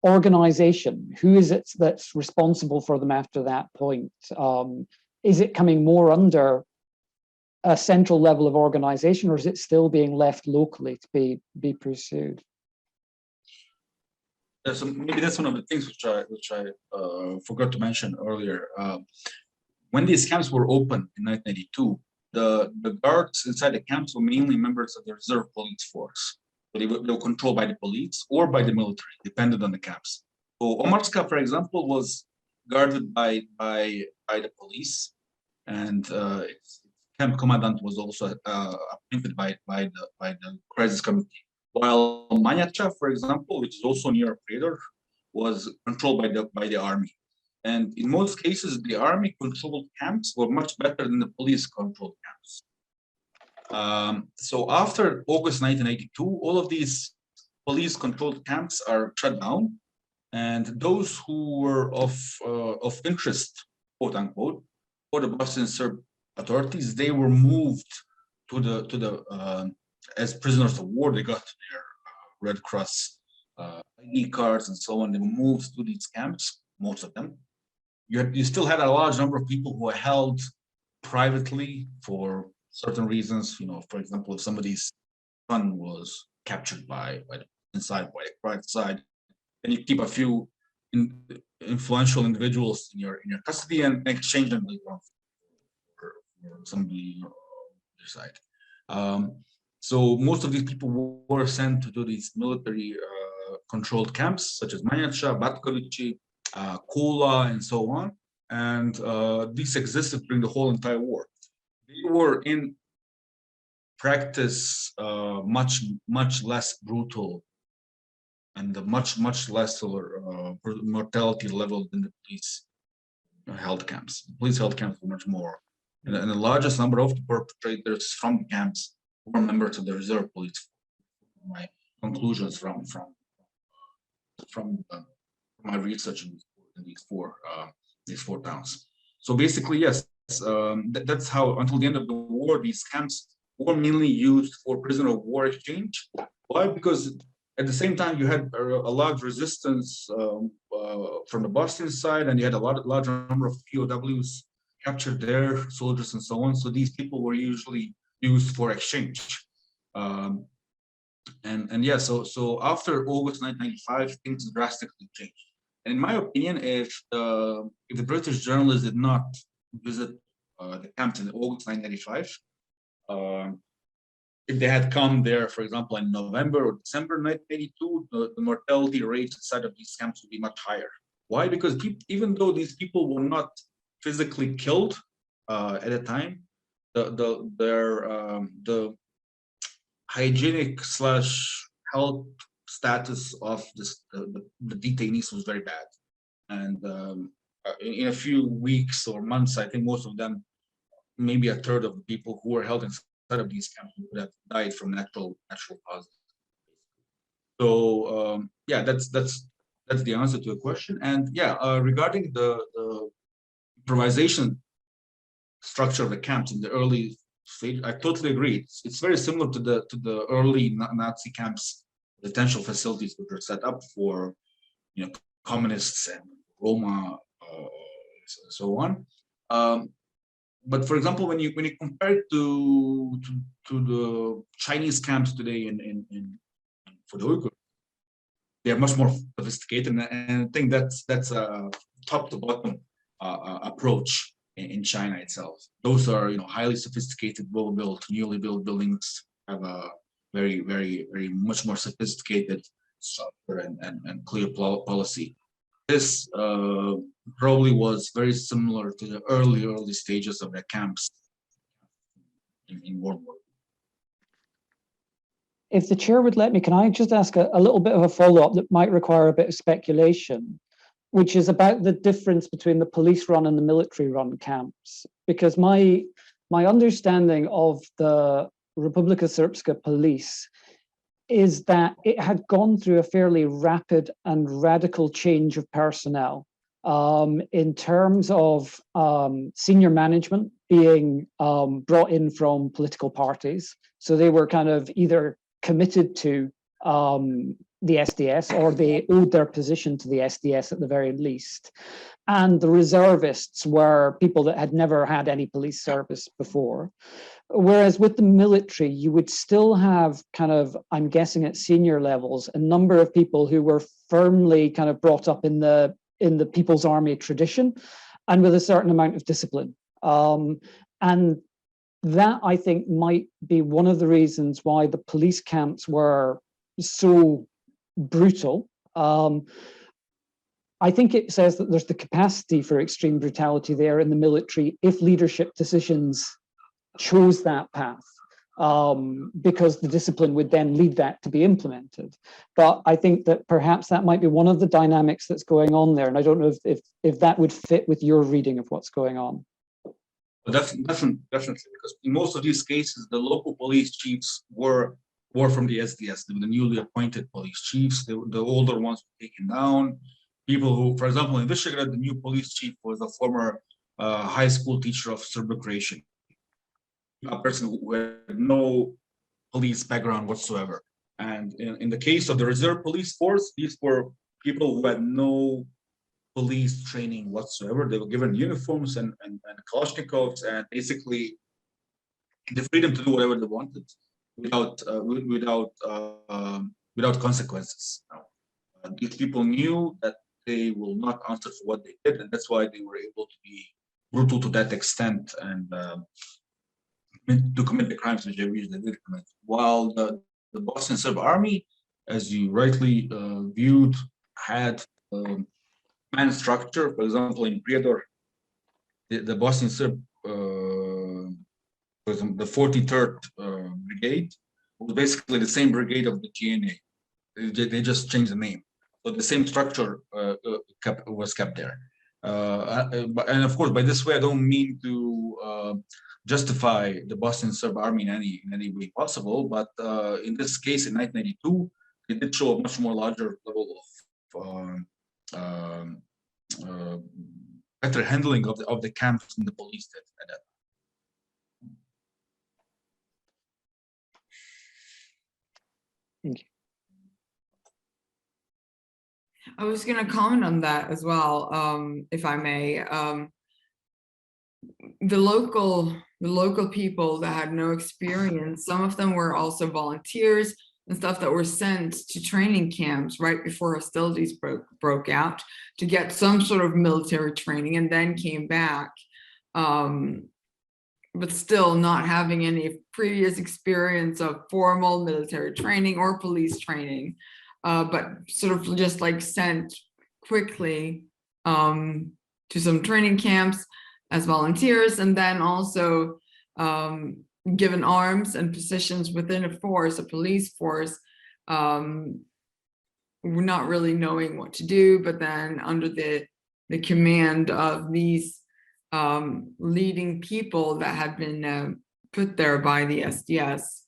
organization? Who is it that's responsible for them after that point? Is it coming more under a central level of organization, or is it still being left locally to be pursued? So maybe that's one of the things which I forgot to mention earlier. When these camps were open in 1992, the guards inside the camps were mainly members of the reserve police force. So they were controlled by the police or by the military, depending on the camps. So Omarska, for example, was guarded by the police, and its camp commandant was also appointed by the crisis committee. While Manjača, for example, which is also near Predor, was controlled by the army. And in most cases, the army controlled camps were much better than the police controlled camps. So after August 1982, all of these police controlled camps are shut down, and those who were of interest, quote unquote, for the Bosnian Serb authorities, they were moved to the as prisoners of war. They got their Red Cross ID cards and so on. They were moved to these camps, most of them. You still had a large number of people who were held privately for certain reasons. For example, if somebody's son was captured by the Croat side, then you keep a few influential individuals in your custody and exchange them later on for somebody on your side. So most of these people were sent to do these military controlled camps, such as Manjača, Batkovići, Kula, and so on. and these existed during the whole entire war. They were in practice much less brutal and a much less mortality level than the police held camps. The police held camps were much more, and the largest number of the perpetrators from the camps were members of the reserve police. My conclusions from my research in these four towns. So basically, yes, that's how until the end of the war, these camps were mainly used for prisoner of war exchange. Why? Because at the same time, you had a large resistance from the Bosnian side, and you had a large number of POWs captured there, soldiers and so on. So these people were usually used for exchange. And yeah, so after August 1995, things drastically changed. And in my opinion, if the British journalists did not visit the camps in August 1995, if they had come there, for example, in November or December 1982, the mortality rate inside of these camps would be much higher. Why? Because even though these people were not physically killed at the time, the hygienic / health status of the detainees was very bad. And in a few weeks or months, I think most of them, maybe a third of the people who were held inside of these camps would have died from natural causes. So yeah, that's the answer to your question. And yeah, regarding the improvisation structure of the camps in the early stage, I totally agree. It's very similar to the early Nazi camps, detention facilities which were set up for communists and Roma, so on. But for example, when you compare it to the Chinese camps today for the Uyghurs, they are much more sophisticated, and I think that's a top to bottom approach in China itself. Those are highly sophisticated, well built, newly built buildings, have a very much more sophisticated structure and clear policy. This probably was very similar to the early stages of the camps in World War. If the chair would let me, can I just ask a little bit of a follow-up that might require a bit of speculation, which is about the difference between the police-run and the military-run camps? Because my understanding of the Republika Srpska police is that it had gone through a fairly rapid and radical change of personnel in terms of senior management being brought in from political parties. So they were kind of either committed to the SDS or they owed their position to the SDS at the very least. And the reservists were people that had never had any police service before. Whereas with the military, you would still have kind of, I'm guessing at senior levels, a number of people who were firmly kind of brought up in the People's Army tradition and with a certain amount of discipline. And that, I think, might be one of the reasons why the police camps were so brutal. I think it says that there's the capacity for extreme brutality there in the military if leadership decisions chose that path, because the discipline would then lead that to be implemented. But I think that perhaps that might be one of the dynamics that's going on there. And I don't know if that would fit with your reading of what's going on. Definitely, because in most of these cases, the local police chiefs were from the SDS, the newly appointed police chiefs. The older ones were taken down. People who, for example, in Visegrad, the new police chief was a former high school teacher of Serb creation, a person who had no police background whatsoever. And in the case of the reserve police force, these were people who had no police training whatsoever. They were given uniforms and Kalashnikovs and basically the freedom to do whatever they wanted without consequences. These people knew that they will not answer for what they did, and that's why they were able to be brutal to that extent and to commit the crimes which they did commit. While the Bosnian Serb army, as you rightly viewed, had man structure. For example, in Prijedor, the Bosnian Serb, the 43rd Brigade was basically the same brigade of the GNA. They just changed the name, so the same structure was kept there. And of course, by this way, I don't mean to justify the Bosnian Serb army in any way possible, but in this case, in 1992, it did show a much more larger level of better handling of the camps and the police at that. Thank you. I was going to comment on that as well, if I may. The local people that had no experience, some of them were also volunteers and stuff that were sent to training camps right before hostilities broke out to get some sort of military training, and then came back, but still not having any previous experience of formal military training or police training, but sort of just like sent quickly to some training camps as volunteers, and then also given arms and positions within a force, a police force, we're not really knowing what to do, but then under the command of these leading people that had been put there by the SDS,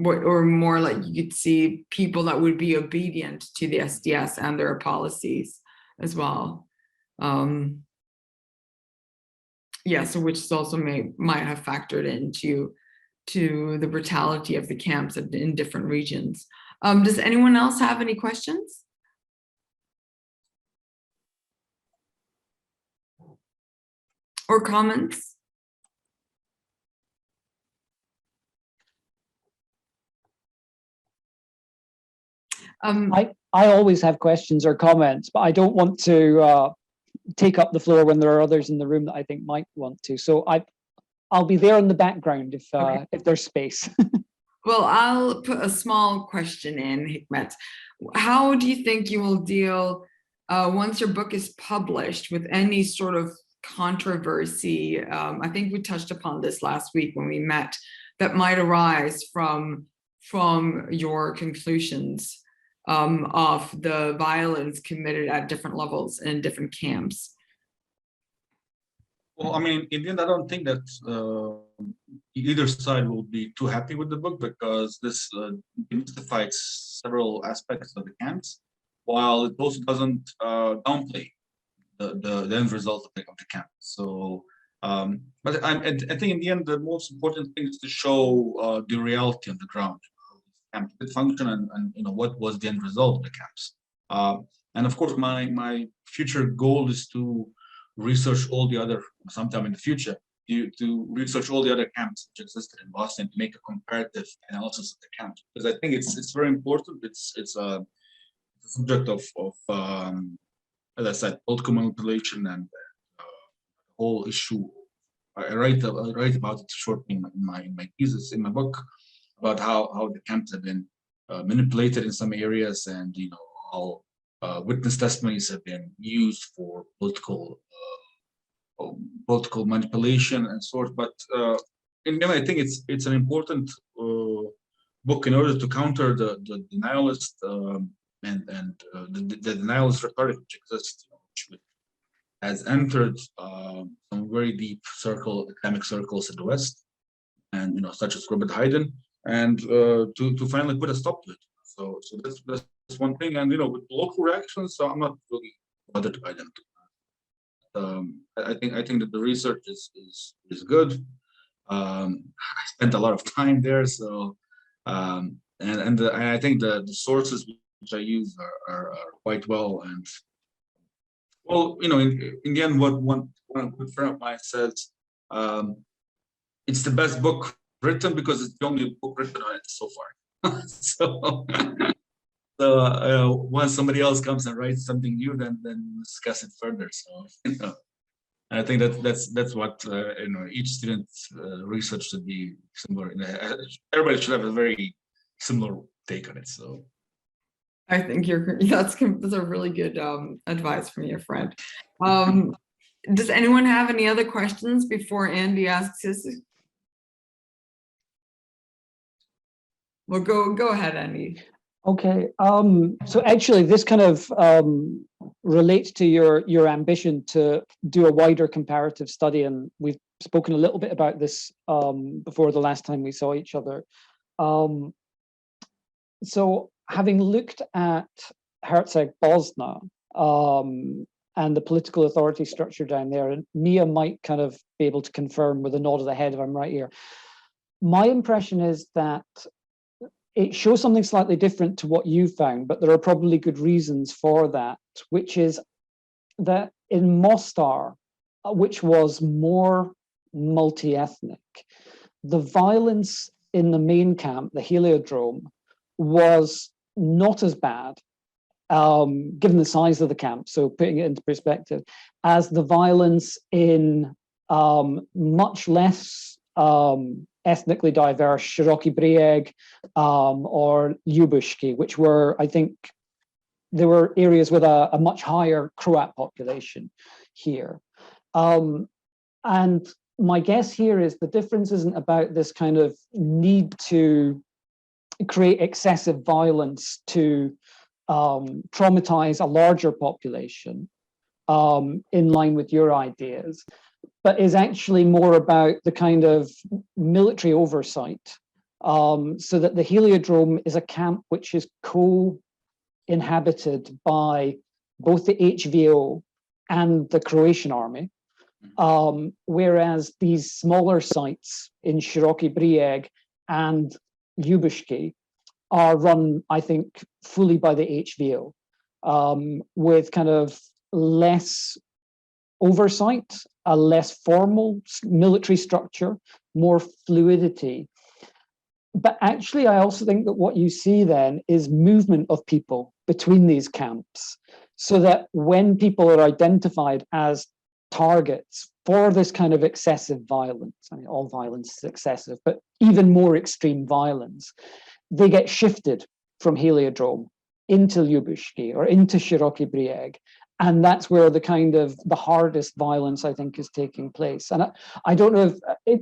or more like you could see people that would be obedient to the SDS and their policies as well. Yeah, so which is also might have factored into the brutality of the camps in different regions. Does anyone else have any questions? Or comments? I always have questions or comments, but I don't want to take up the floor when there are others in the room that I think might want to. So I'll be there in the background if there's space. Well, I'll put a small question in, Hikmet. How do you think you will deal once your book is published with any sort of controversy? I think we touched upon this last week when we met, that might arise from your conclusions of the violence committed at different levels in different camps. Well, I mean, in the end, I don't think that either side will be too happy with the book, because this demystifies several aspects of the camps, while it also doesn't downplay the end result of the camp. So, but I think in the end, the most important thing is to show the reality on the ground, camp did function, and what was the end result of the camps. And of course, my future goal is to research all the other, sometime in the future, to research all the other camps which existed in Bosnia, to make a comparative analysis of the camps, because I think it's very important. It's a subject of as I said, political manipulation, and the whole issue. I write about it shortly in my thesis, in my book, about how the camps have been manipulated in some areas, and how witness testimonies have been used for political manipulation and sort. But in the end, I think it's an important book in order to counter the denialist and the denialist rhetoric which exists, which has entered some very deep academic circles in the West, and such as Robert Hayden, and to finally put a stop to it. So that's one thing. And with local reactions, so I'm not really bothered by them. I think that the research is good. I spent a lot of time there, so and I think the sources which I use are quite well. And well, in the end, what one good friend of mine says, it's the best book written because it's the only book written on it so far. So once somebody else comes and writes something new, then discuss it further. So I think that's what each student's research should be similar. Everybody should have a very similar take on it. So I think that's a really good advice from your friend. Does anyone have any other questions before Andy asks his? Well, go ahead, Andy. Okay. So actually, this kind of relates to your ambition to do a wider comparative study, and we've spoken a little bit about this before the last time we saw each other. So having looked at Herceg-Bosna and the political authority structure down there, and Mia might kind of be able to confirm with a nod of the head if I'm right here. My impression is that it shows something slightly different to what you found, but there are probably good reasons for that, which is that in Mostar, which was more multi-ethnic, the violence in the main camp, the Heliodrome, was not as bad, given the size of the camp, so putting it into perspective, as the violence in much less ethnically diverse Široki Brijeg or Ljubuški, which were, I think, there were areas with a much higher Croat population here. And my guess here is the difference isn't about this kind of need to create excessive violence to traumatize a larger population in line with your ideas, but is actually more about the kind of military oversight, so that the Heliodrome is a camp which is co-inhabited by both the HVO and the Croatian army, whereas these smaller sites in Široki Brijeg and Ljubuški are run, I think, fully by the HVO, with kind of less oversight, a less formal military structure, more fluidity. But actually, I also think that what you see then is movement of people between these camps, so that when people are identified as targets for this kind of excessive violence, I mean, all violence is excessive, but even more extreme violence, they get shifted from Heliodrome into Ljubuški or into Široki Brijeg. And that's where the kind of the hardest violence, I think, is taking place. And I don't know if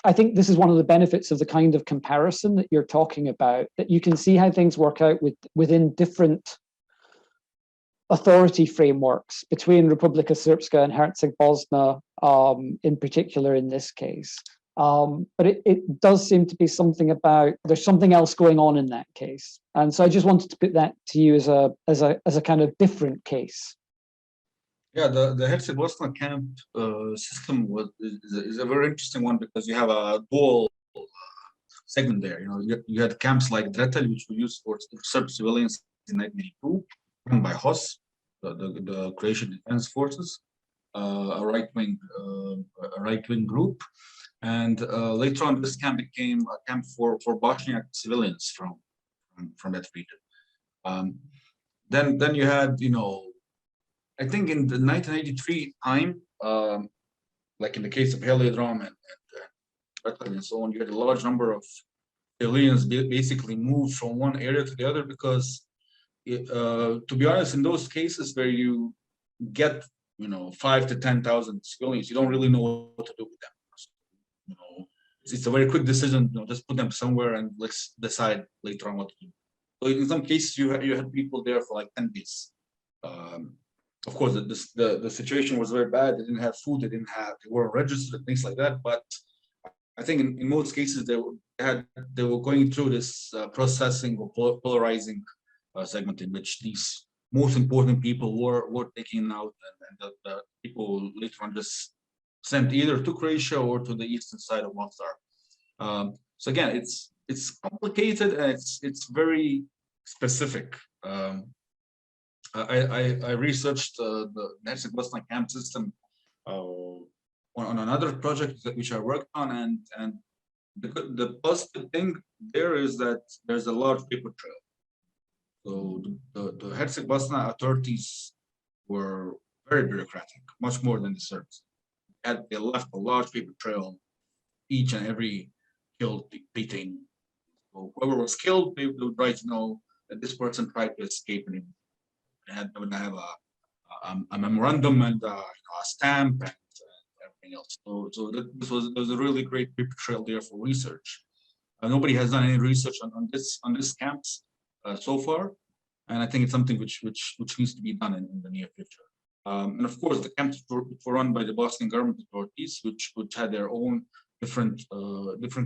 I think this is one of the benefits of the kind of comparison that you're talking about, that you can see how things work out within different authority frameworks between Republika Srpska and Herceg-Bosna, in particular in this case. But it does seem to be something about, there's something else going on in that case. And so I just wanted to put that to you as a kind of different case. Yeah, the Herceg-Bosna camp system is a very interesting one, because you have a dual segment there. You know, you had camps like Dretelj, which were used for Serb civilians in 1982, run by HOS, the Croatian Defense Forces, a right-wing group. And later on, this camp became a camp for Bosniak civilians from that region. Then you had, you know, I think in the 1983 time, like in the case of Heliodrome and so on, you had a large number of aliens basically moved from one area to the other, because, to be honest, in those cases where you get, you know, 5,000 to 10,000 civilians, you don't really know what to do with them. You know, it's a very quick decision. You know, just put them somewhere and let's decide later on what to do. So in some cases, you had people there for like 10 days. Of course, the situation was very bad. They didn't have food. They weren't registered, things like that. But I think in most cases they were going through this processing or polarizing segment, in which these most important people were taken out, and the people later on just sent either to Croatia or to the eastern side of Mostar. So again, it's complicated, and it's very specific. I researched the Herceg-Bosna camp system on another project which I worked on, and the positive thing there is that there's a large paper trail. So the Herceg-Bosna authorities were very bureaucratic, much more than the Serbs. They left a large paper trail, each and every killed detainee. So whoever was killed, they would write, you know, that this person tried to escape, and they would have a memorandum and a stamp and everything else. So this was a really great paper trail there for research. Nobody has done any research on this camps so far, and I think it's something which needs to be done in the near future. And of course, the camps were run by the Bosnian government authorities, which had their own different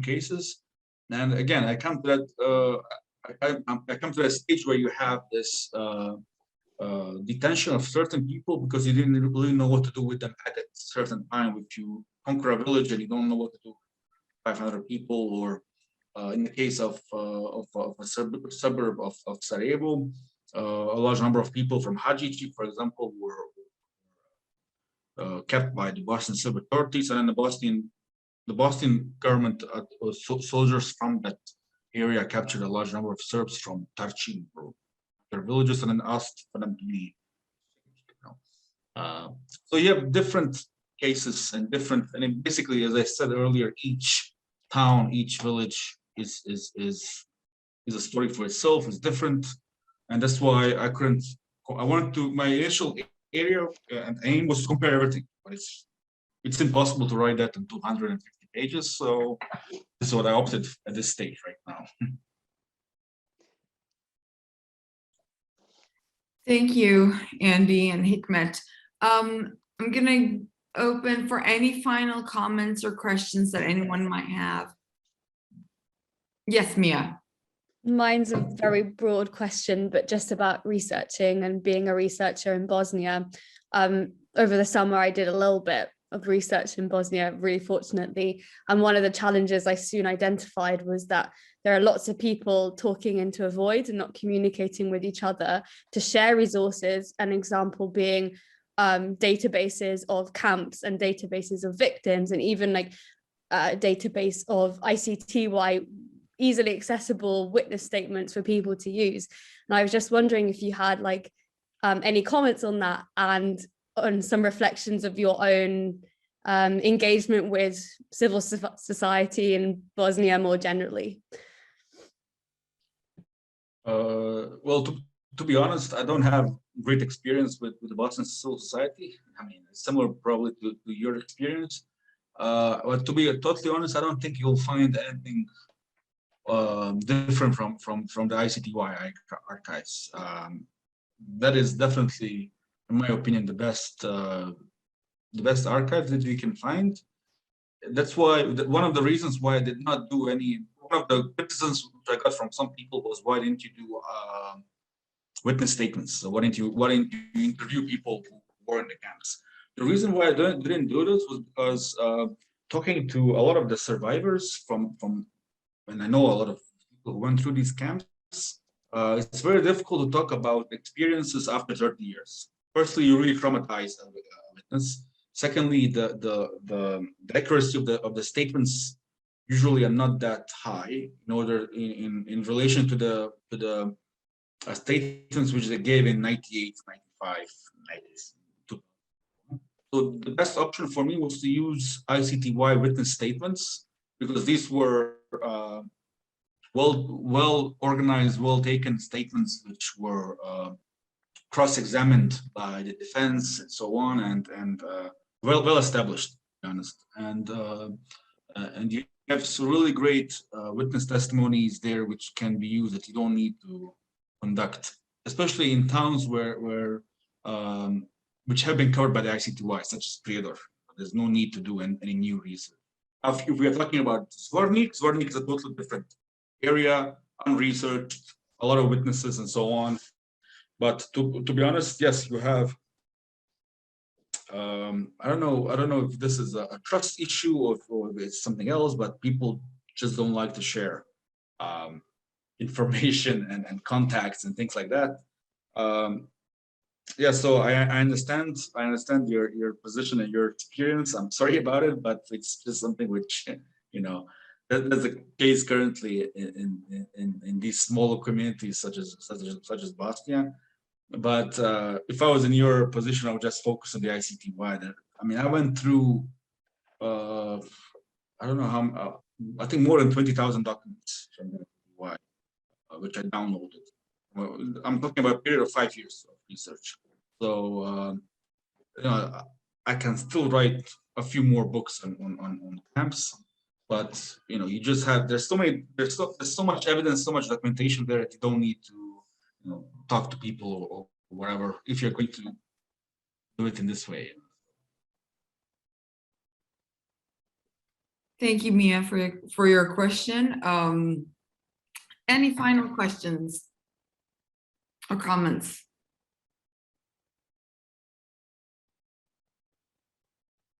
cases. And again, I come to that. I come to that stage where you have this detention of certain people because you didn't really know what to do with them at a certain time. If you conquer a village and you don't know what to do with 500 people, or in the case of a suburb of Sarajevo, a large number of people from Hadžići, for example, were kept by the Bosnian Serb authorities, and then the Bosnian government soldiers from that area captured a large number of Serbs from Tarčin, their villages, and then asked for them to be. So you have different cases and basically, as I said earlier, each town, each village is a story for itself. It's different, and that's why I wanted to. My initial area and aim was to compare everything, but it's impossible to write that in 250 pages. So this is what I opted at this stage right now. Thank you, Andy and Hikmet. I'm going to open for any final comments or questions that anyone might have. Yes, Mia. Mine's a very broad question, but just about researching and being a researcher in Bosnia. Over the summer, I did a little bit of research in Bosnia, really fortunately. And one of the challenges I soon identified was that there are lots of people talking into a void and not communicating with each other to share resources. An example being databases of camps and databases of victims, and even like a database of ICTY, easily accessible witness statements for people to use. And I was just wondering if you had like any comments on that and on some reflections of your own engagement with civil society in Bosnia more generally. Well, to be honest, I don't have great experience with the Bosnian civil society. I mean, it's similar probably to your experience. But to be totally honest, I don't think you'll find anything different from the ICTY archives. That is definitely, in my opinion, the best archive that we can find. That's why one of the reasons why I did not do any. One of the criticisms which I got from some people was, why didn't you do witness statements? So why didn't you interview people who were in the camps? The reason why I didn't do this was because talking to a lot of the survivors from and I know a lot of people who went through these camps, it's very difficult to talk about experiences after 30 years. Firstly, you really traumatize a witness. Secondly, the accuracy of the statements usually are not that high in relation to the statements which they gave in 98, 95, 92. So the best option for me was to use ICTY witness statements, because these were well organized, well taken statements which were cross-examined by the defense and so on, and well established, to be honest. And you have some really great witness testimonies there which can be used that you don't need to conduct, especially in towns where which have been covered by the ICTY, such as Prijedor. There's no need to do any new research. If we are talking about Zvornik is a totally different area, unresearched, a lot of witnesses and so on. But to be honest, yes, you have. I don't know if this is a trust issue or if it's something else, but people just don't like to share information and contacts and things like that. Yeah, so I understand your position and your experience. I'm sorry about it, but it's just something which, that's the case currently in these smaller communities such as Bosnia. But if I was in your position, I would just focus on the ICTY. I mean, I went through I don't know how I think more than 20,000 documents from the ICTY, which I downloaded. Well, I'm talking about a period of 5 years of research. So you know, I can still write a few more books on camps, but you know, you just have there's so much evidence, so much documentation there that you don't need to, you know, talk to people or whatever if you're going to do it in this way. Thank you, Mia, for your question. Any final questions or comments?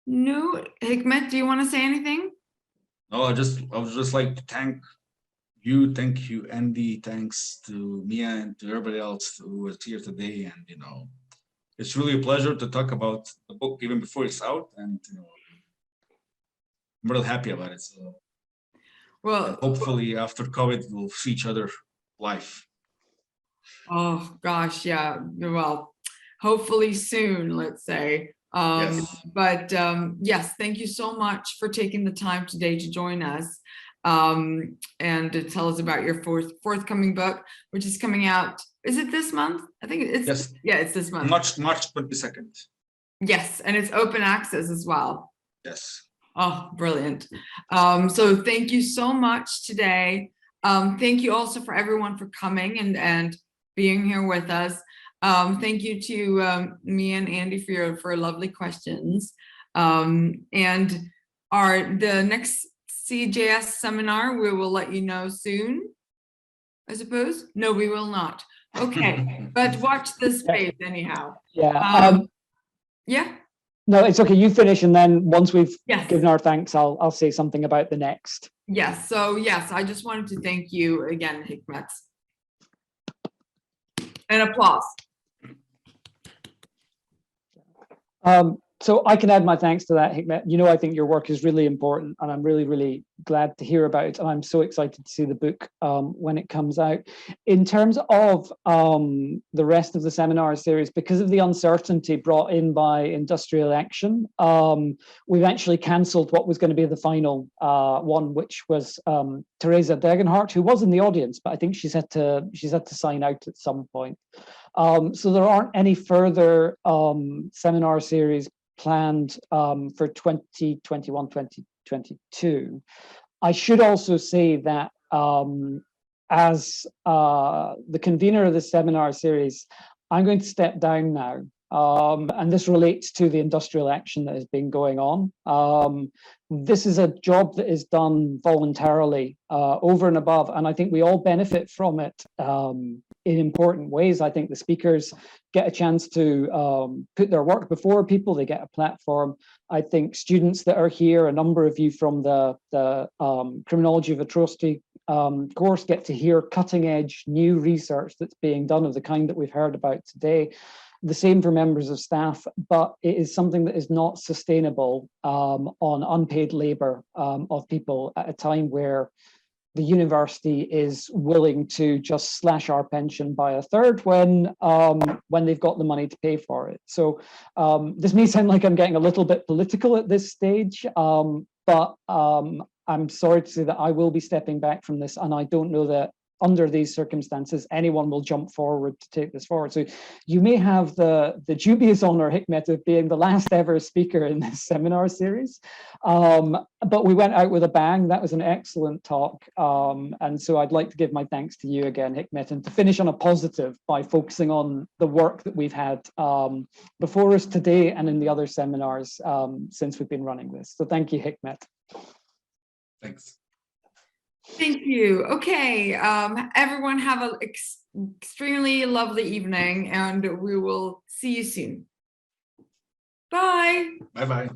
No, Hikmet, do you want to say anything? No, I would just like to thank you, Andy, thanks to Mia and to everybody else who was here today. And you know, it's really a pleasure to talk about the book even before it's out, and you know, I'm really happy about it. So, Well, hopefully after COVID, we'll see each other live. oh gosh, yeah. Well, hopefully soon, let's say. Yes. But yes, thank you so much for taking the time today to join us and to tell us about your forthcoming book, which is coming out. Is it this month? I think it's Yes. Yeah, it's this month. March 22nd. Yes, and it's open access as well. Yes. Oh, brilliant. So thank you so much today. Thank you also for everyone for coming and being here with us. Thank you to me and Andy for lovely questions. And the next CJS seminar, we will let you know soon, I suppose. No, we will not. Okay, but watch this space anyhow. Yeah. Yeah. No, it's okay. You finish, and then once we've Yes. given our thanks, I'll say something about the next. Yes. So yes, I just wanted to thank you again, Hikmet. And applause. So I can add my thanks to that, Hikmet. You know, I think your work is really important, and I'm really, really glad to hear about it. And I'm so excited to see the book when it comes out. In terms of the rest of the seminar series, because of the uncertainty brought in by industrial action, we've actually cancelled what was going to be the final one, which was Teresa Degenhardt, who was in the audience, but I think she's had to sign out at some point. So there aren't any further seminar series planned for 2021, 2022. I should also say that as the convener of the seminar series, I'm going to step down now. And this relates to the industrial action that has been going on. This is a job that is done voluntarily over and above, and I think we all benefit from it in important ways. I think the speakers get a chance to put their work before people, they get a platform. I think students that are here, a number of you from the Criminology of Atrocity course, get to hear cutting edge new research that's being done of the kind that we've heard about today. The same for members of staff, but it is something that is not sustainable on unpaid labor of people at a time where the university is willing to just slash our pension by a third when they've got the money to pay for it. So this may sound like I'm getting a little bit political at this stage, but I'm sorry to say that I will be stepping back from this, and I don't know that under these circumstances anyone will jump forward to take this forward. So you may have the dubious honor, Hikmet, of being the last ever speaker in this seminar series. But we went out with a bang. That was an excellent talk. And so I'd like to give my thanks to you again, Hikmet, and to finish on a positive by focusing on the work that we've had before us today and in the other seminars since we've been running this. So thank you, Hikmet. Thanks. Thank you. Okay, everyone have an extremely lovely evening, and we will see you soon. Bye. Bye-bye.